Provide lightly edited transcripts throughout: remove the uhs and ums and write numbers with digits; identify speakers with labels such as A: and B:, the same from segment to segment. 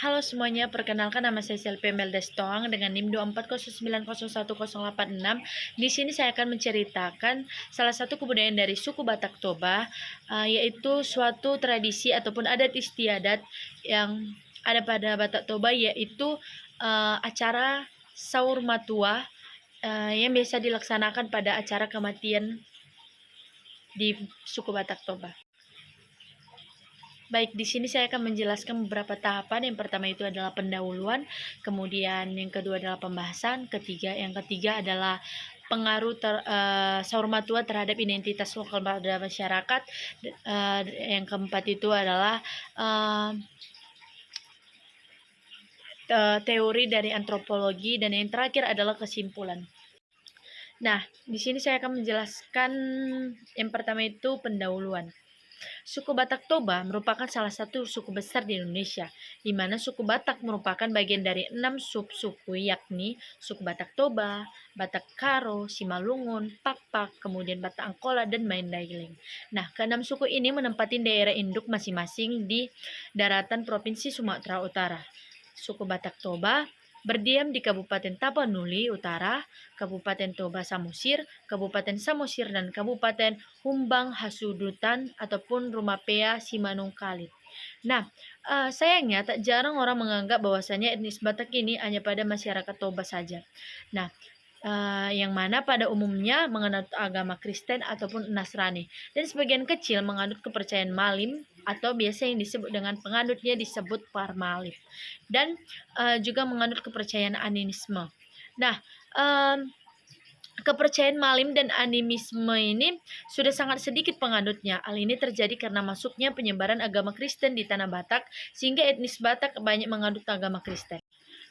A: Halo semuanya, perkenalkan nama saya Selvi Meldestoang dengan NIM 240901086. Di sini saya akan menceritakan salah satu kebudayaan dari suku Batak Toba, yaitu suatu tradisi ataupun adat istiadat yang ada pada Batak Toba, yaitu acara Saur Matua yang biasa dilaksanakan pada acara kematian di suku Batak Toba. Baik, di sini saya akan menjelaskan beberapa tahapan. Yang pertama itu adalah pendahuluan, kemudian yang kedua adalah pembahasan, yang ketiga adalah pengaruh Saur Matua terhadap identitas lokal pada masyarakat. Yang keempat itu adalah teori dari antropologi, dan yang terakhir adalah kesimpulan. Nah, di sini saya akan menjelaskan yang pertama itu pendahuluan. Suku Batak Toba merupakan salah satu suku besar di Indonesia, di mana suku Batak merupakan bagian dari 6 subsuku, yakni suku Batak Toba, Batak Karo, Simalungun, Pakpak, kemudian Batak Angkola, dan Mandailing. Nah, keenam suku ini menempati daerah induk masing-masing di daratan Provinsi Sumatera Utara. Suku Batak Toba berdiam di Kabupaten Tapanuli Utara, Kabupaten Toba Samosir, Kabupaten Samosir, dan Kabupaten Humbang Hasudutan ataupun Rumapea Simanung Kalit. Nah, sayangnya tak jarang orang menganggap bahwasanya etnis Batak ini hanya pada masyarakat Toba saja. Nah, yang mana pada umumnya menganut agama Kristen ataupun Nasrani, dan sebagian kecil menganut kepercayaan Malim atau biasa yang disebut dengan penganutnya disebut Parmalim, dan juga menganut kepercayaan animisme. Nah, kepercayaan Malim dan animisme ini sudah sangat sedikit penganutnya. Hal ini terjadi karena masuknya penyebaran agama Kristen di tanah Batak, sehingga etnis Batak banyak menganut agama Kristen.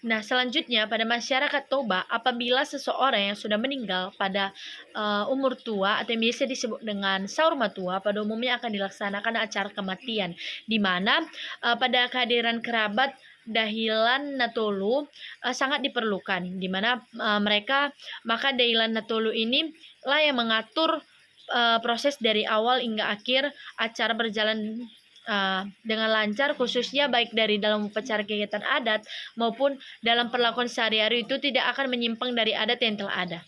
A: Nah, selanjutnya pada masyarakat Toba, apabila seseorang yang sudah meninggal pada umur tua atau yang biasa disebut dengan Saur Matua, pada umumnya akan dilaksanakan acara kematian, di mana pada kehadiran kerabat Dahilan Natolu sangat diperlukan, di mana maka Dahilan Natolu ini lah yang mengatur proses dari awal hingga akhir acara berjalan dengan lancar, khususnya baik dari dalam upacara kegiatan adat maupun dalam perlakuan sehari-hari itu tidak akan menyimpang dari adat yang telah ada.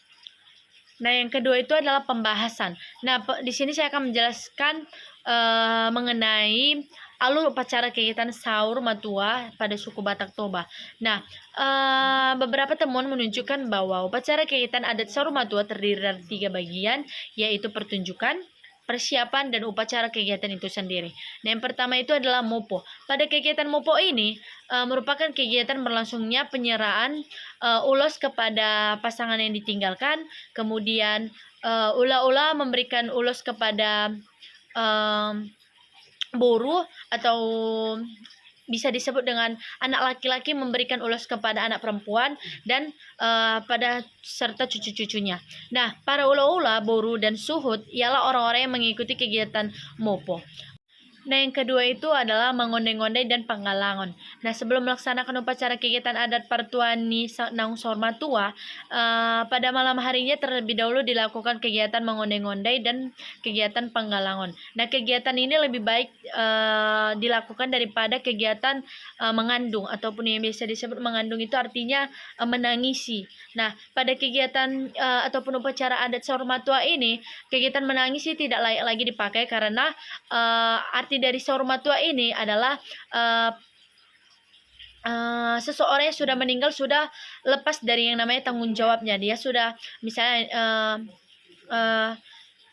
A: Nah, yang kedua itu adalah pembahasan. Nah, di sini saya akan menjelaskan mengenai alur upacara kegiatan Saur Matua pada suku Batak Toba. Nah, beberapa temuan menunjukkan bahwa upacara kegiatan adat Saur Matua terdiri dari 3 bagian, yaitu pertunjukan, persiapan, dan upacara kegiatan itu sendiri. Nah, yang pertama itu adalah Mopo. Pada kegiatan Mopo ini merupakan kegiatan berlangsungnya penyerahan ulos kepada pasangan yang ditinggalkan, kemudian ula-ula memberikan ulos kepada boru, atau bisa disebut dengan anak laki-laki memberikan ulos kepada anak perempuan, dan pada serta cucu-cucunya. Nah, para ula-ula, boru, dan suhud ialah orang-orang yang mengikuti kegiatan Mopo. Nah, yang kedua itu adalah mengondai-ngondai dan panggalangon. Nah, sebelum melaksanakan upacara kegiatan adat Partuani Naung Saur Matua, pada malam harinya terlebih dahulu dilakukan kegiatan mengondai-ngondai dan kegiatan panggalangon. Nah, kegiatan ini lebih baik dilakukan daripada kegiatan mengandung, ataupun yang biasa disebut mengandung itu artinya menangisi. Nah, pada kegiatan ataupun upacara adat Saur Matua ini, kegiatan menangisi tidak layak lagi dipakai karena arti dari Saur Matua ini adalah seseorang yang sudah meninggal sudah lepas dari yang namanya tanggung jawabnya. Dia sudah misalnya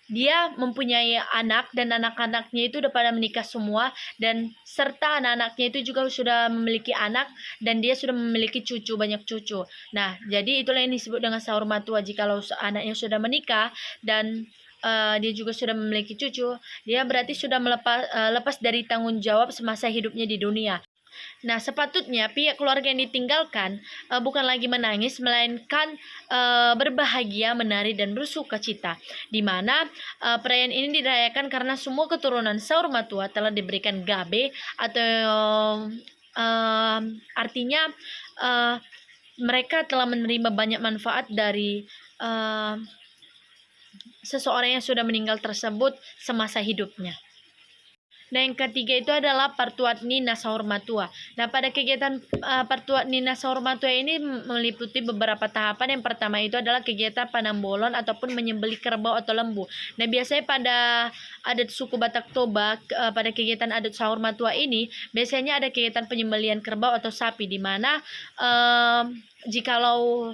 A: dia mempunyai anak, dan anak-anaknya itu udah pada menikah semua, dan serta anak-anaknya itu juga sudah memiliki anak, dan dia sudah memiliki cucu, banyak cucu. Nah, jadi itulah yang disebut dengan Saur Matua. Jikalau anaknya sudah menikah dan dia juga sudah memiliki cucu, dia berarti sudah lepas dari tanggung jawab semasa hidupnya di dunia. Nah, sepatutnya pihak keluarga yang ditinggalkan bukan lagi menangis, melainkan berbahagia, menari, dan bersuka cita, di mana perayaan ini dirayakan karena semua keturunan Saur Matua telah diberikan gabe, atau artinya mereka telah menerima banyak manfaat dari seseorang yang sudah meninggal tersebut semasa hidupnya. Nah, yang ketiga itu adalah Partuat Nina Sahur Matua. Nah, pada kegiatan Partuat Nina Sahur Matua ini meliputi beberapa tahapan. Yang pertama itu adalah kegiatan panambolon ataupun menyembelih kerbau atau lembu. Nah, biasanya pada adat suku Batak Toba, pada kegiatan adat Sahur Matua ini, biasanya ada kegiatan penyembelihan kerbau atau sapi, di mana jikalau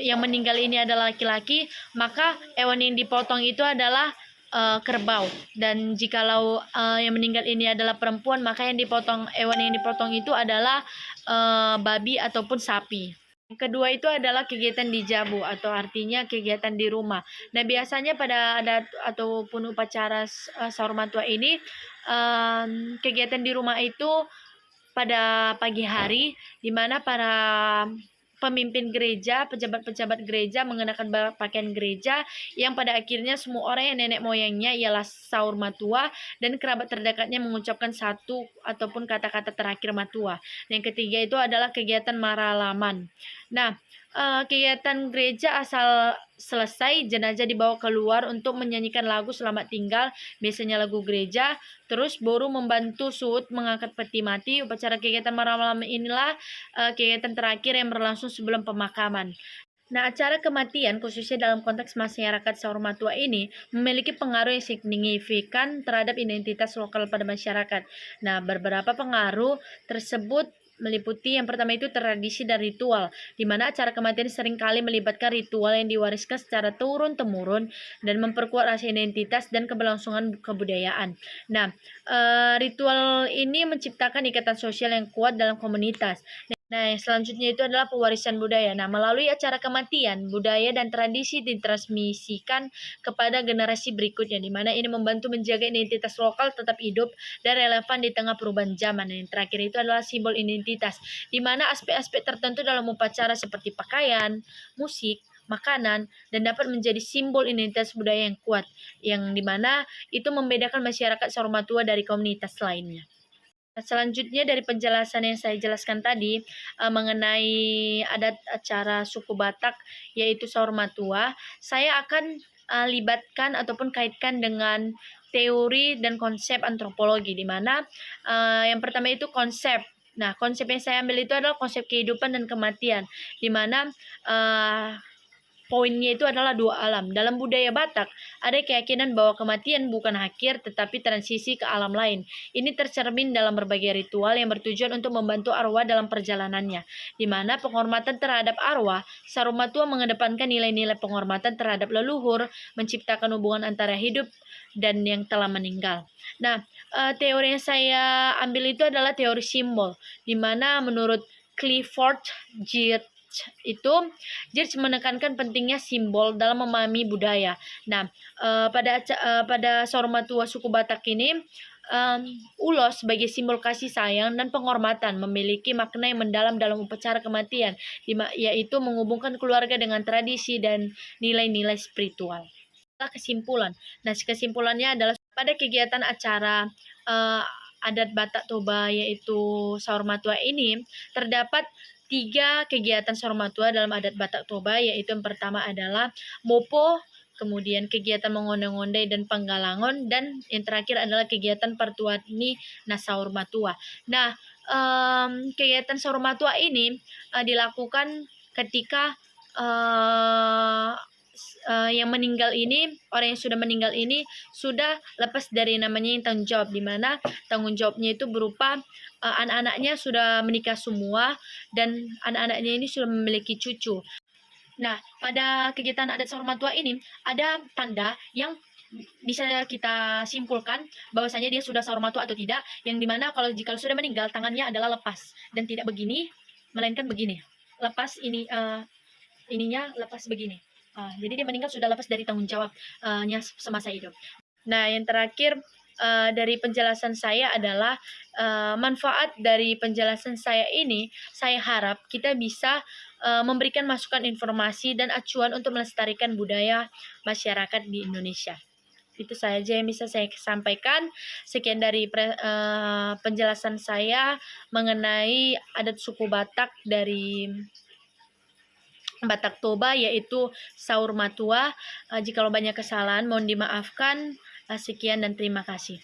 A: yang meninggal ini adalah laki-laki, maka hewan yang dipotong itu adalah kerbau, dan jikalau yang meninggal ini adalah perempuan, maka hewan yang dipotong itu adalah babi ataupun sapi. Yang kedua itu adalah kegiatan di jabu, atau artinya kegiatan di rumah. Nah, biasanya pada adat ataupun upacara sahur matua ini, kegiatan di rumah itu pada pagi hari, di mana para pemimpin gereja, pejabat-pejabat gereja mengenakan pakaian gereja, yang pada akhirnya semua orang yang nenek moyangnya ialah sahur matua, dan kerabat terdekatnya mengucapkan satu ataupun kata-kata terakhir matua. Yang ketiga itu adalah kegiatan maralaman. Nah, kegiatan gereja asal selesai, jenazah dibawa keluar untuk menyanyikan lagu selamat tinggal, biasanya lagu gereja. Terus baru membantu suut mengangkat peti mati. Upacara kegiatan malam-malam inilah kegiatan terakhir yang berlangsung sebelum pemakaman. Nah, acara kematian khususnya dalam konteks masyarakat sahur matua ini memiliki pengaruh yang signifikan terhadap identitas lokal pada masyarakat. Nah, beberapa pengaruh tersebut meliputi yang pertama itu tradisi dan ritual, di mana acara kematian seringkali melibatkan ritual yang diwariskan secara turun-temurun dan memperkuat rasa identitas dan keberlangsungan kebudayaan. Nah, ritual ini menciptakan ikatan sosial yang kuat dalam komunitas. Nah, yang selanjutnya itu adalah pewarisan budaya. Nah, melalui acara kematian, budaya dan tradisi ditransmisikan kepada generasi berikutnya, di mana ini membantu menjaga identitas lokal tetap hidup dan relevan di tengah perubahan zaman. Nah, yang terakhir itu adalah simbol identitas, di mana aspek-aspek tertentu dalam upacara seperti pakaian, musik, makanan, dan dapat menjadi simbol identitas budaya yang kuat, yang dimana itu membedakan masyarakat sahur matua dari komunitas lainnya. Selanjutnya dari penjelasan yang saya jelaskan tadi mengenai adat acara suku Batak yaitu sahur matua, saya akan libatkan ataupun kaitkan dengan teori dan konsep antropologi, di mana yang pertama itu konsep. Nah, konsep yang saya ambil itu adalah konsep kehidupan dan kematian, di mana poinnya itu adalah dua alam. Dalam budaya Batak, ada keyakinan bahwa kematian bukan akhir tetapi transisi ke alam lain. Ini tercermin dalam berbagai ritual yang bertujuan untuk membantu arwah dalam perjalanannya. Di mana penghormatan terhadap arwah, sahur matua mengedepankan nilai-nilai penghormatan terhadap leluhur, menciptakan hubungan antara hidup dan yang telah meninggal. Nah, teori yang saya ambil itu adalah teori simbol, di mana menurut Clifford Geertz itu menekankan pentingnya simbol dalam memahami budaya. Nah, pada sahur matua suku Batak ini, ulos sebagai simbol kasih sayang dan penghormatan memiliki makna yang mendalam dalam upacara kematian, yaitu menghubungkan keluarga dengan tradisi dan nilai-nilai spiritual. Kesimpulan. Nah, kesimpulannya adalah pada kegiatan acara adat Batak Toba yaitu sahur matua ini terdapat 3 kegiatan sahur matua dalam adat Batak Toba, yaitu yang pertama adalah mopo, kemudian kegiatan mengonde-onde dan penggalangon, dan yang terakhir adalah kegiatan Partuatni Nasaur Matua. Nah, kegiatan sahur matua ini dilakukan ketika yang meninggal ini, orang yang sudah meninggal ini sudah lepas dari namanya yang tanggung jawab, di mana tanggung jawabnya itu berupa anak-anaknya sudah menikah semua dan anak-anaknya ini sudah memiliki cucu. Nah, pada kegiatan adat sahur matua ini ada tanda yang bisa kita simpulkan bahwasanya dia sudah sahur matua atau tidak, yang dimana jika sudah meninggal tangannya adalah lepas dan tidak begini, melainkan begini, lepas ini ininya lepas begini. Jadi dia meninggal sudah lepas dari tanggung jawabnya semasa hidup. Nah, yang terakhir dari penjelasan saya adalah manfaat dari penjelasan saya ini, saya harap kita bisa memberikan masukan informasi dan acuan untuk melestarikan budaya masyarakat di Indonesia. Itu saja yang bisa saya sampaikan. Sekian dari penjelasan saya mengenai adat suku Batak dari Batak Toba yaitu sahur matua. Jikalau banyak kesalahan mohon dimaafkan. Sekian dan terima kasih.